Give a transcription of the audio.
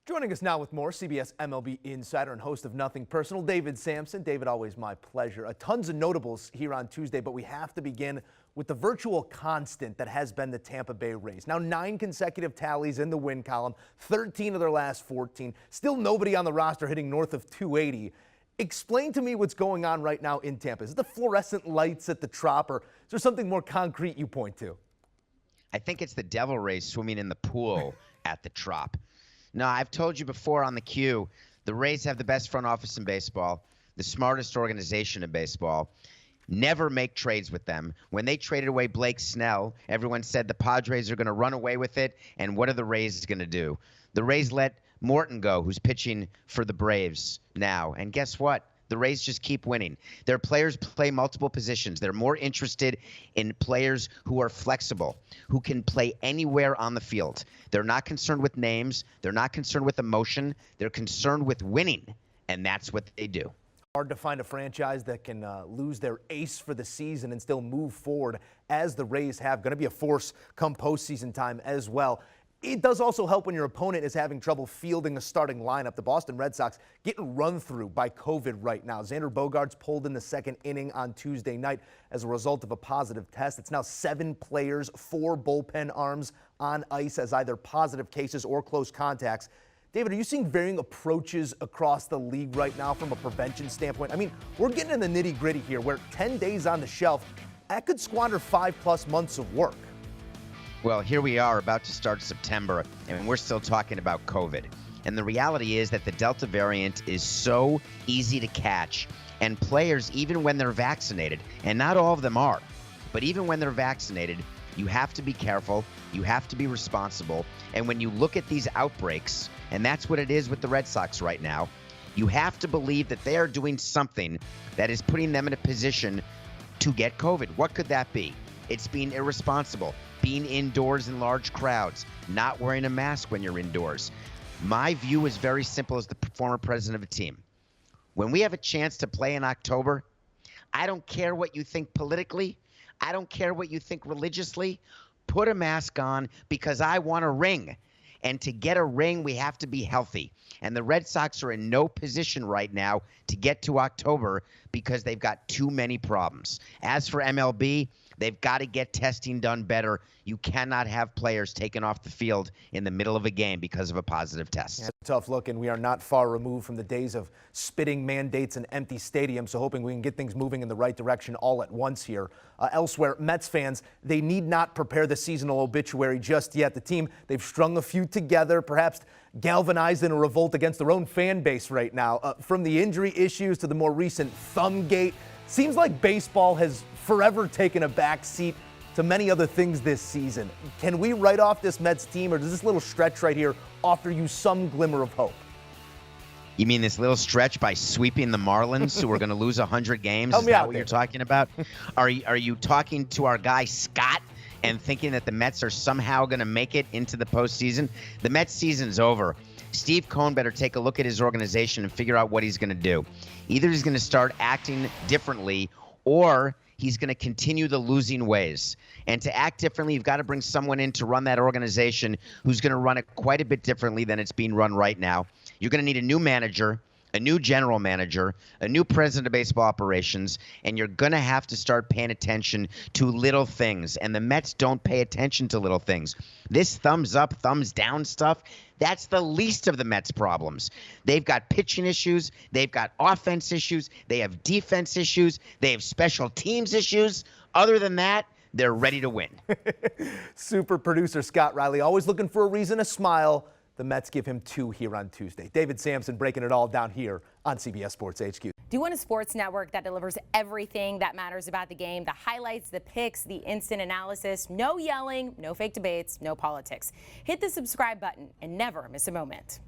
Joining us now with more, CBS MLB insider and host of Nothing Personal, David Samson. David, always my pleasure. Tons of notables here on Tuesday, but we have to begin with the virtual constant that has been the Tampa Bay Rays. Now 9 consecutive tallies in the win column, 13 of their last 14. Still nobody on the roster hitting north of 280. Explain to me what's going on right now in Tampa. Is it the fluorescent lights at the Trop, or is there something more concrete you point to? I think it's the Devil Rays swimming in the pool at the Trop. No, I've told you before on the Q, the Rays have the best front office in baseball, the smartest organization in baseball. Never make trades with them. When they traded away Blake Snell, everyone said the Padres are going to run away with it, and what are the Rays going to do? The Rays let Morton go, who's pitching for the Braves now, and guess what? The Rays just keep winning. Their players play multiple positions. They're more interested in players who are flexible, who can play anywhere on the field. They're not concerned with names. They're not concerned with emotion. They're concerned with winning, and that's what they do. Hard to find a franchise that can lose their ace for the season and still move forward as the Rays have. Going to be a force come postseason time as well. It does also help when your opponent is having trouble fielding a starting lineup. The Boston Red Sox getting run through by COVID right now. Xander Bogaerts pulled in the second inning on Tuesday night as a result of a positive test. It's now 7 players, 4 bullpen arms on ice as either positive cases or close contacts. David, are you seeing varying approaches across the league right now from a prevention standpoint? I mean, we're getting in the nitty-gritty here where 10 days on the shelf, that could squander 5+ months of work. Well, here we are about to start September, and we're still talking about COVID. And the reality is that the Delta variant is so easy to catch, and players, even when they're vaccinated, and not all of them are, but even when they're vaccinated, you have to be careful, you have to be responsible, and when you look at these outbreaks, and that's what it is with the Red Sox right now, you have to believe that they are doing something that is putting them in a position to get COVID. What could that be? It's being irresponsible, being indoors in large crowds, not wearing a mask when you're indoors. My view is very simple as the former president of a team. When we have a chance to play in October, I don't care what you think politically. I don't care what you think religiously. Put a mask on because I want a ring. And to get a ring, we have to be healthy. And the Red Sox are in no position right now to get to October because they've got too many problems. As for MLB, they've got to get testing done better. You cannot have players taken off the field in the middle of a game because of a positive test. Yeah, tough look, and we are not far removed from the days of spitting mandates and empty stadiums, so hoping we can get things moving in the right direction all at once here. Elsewhere, Mets fans, they need not prepare the seasonal obituary just yet. The team, they've strung a few together, perhaps galvanized in a revolt against their own fan base right now. From the injury issues to the more recent Thumbgate, seems like baseball has forever taken a back seat to many other things this season. Can we write off this Mets team, or does this little stretch right here offer you some glimmer of hope? You mean this little stretch by sweeping the Marlins, who are going to lose 100 games? Is that what you're talking about? Are you talking to our guy Scott and thinking that the Mets are somehow going to make it into the postseason? The Mets season's over. Steve Cohen better take a look at his organization and figure out what he's going to do. Either he's going to start acting differently, or he's going to continue the losing ways. And to act differently, you've got to bring someone in to run that organization who's going to run it quite a bit differently than it's being run right now. You're going to need a new manager, a new general manager, a new president of baseball operations, and you're going to have to start paying attention to little things. And the Mets don't pay attention to little things. This thumbs up, thumbs down stuff, that's the least of the Mets' problems. They've got pitching issues. They've got offense issues. They have defense issues. They have special teams issues. Other than that, they're ready to win. Super producer Scott Riley, always looking for a reason to smile. The Mets give him 2 here on Tuesday. David Samson breaking it all down here on CBS Sports HQ. Do you want a sports network that delivers everything that matters about the game? The highlights, the picks, the instant analysis, no yelling, no fake debates, no politics. Hit the subscribe button and never miss a moment.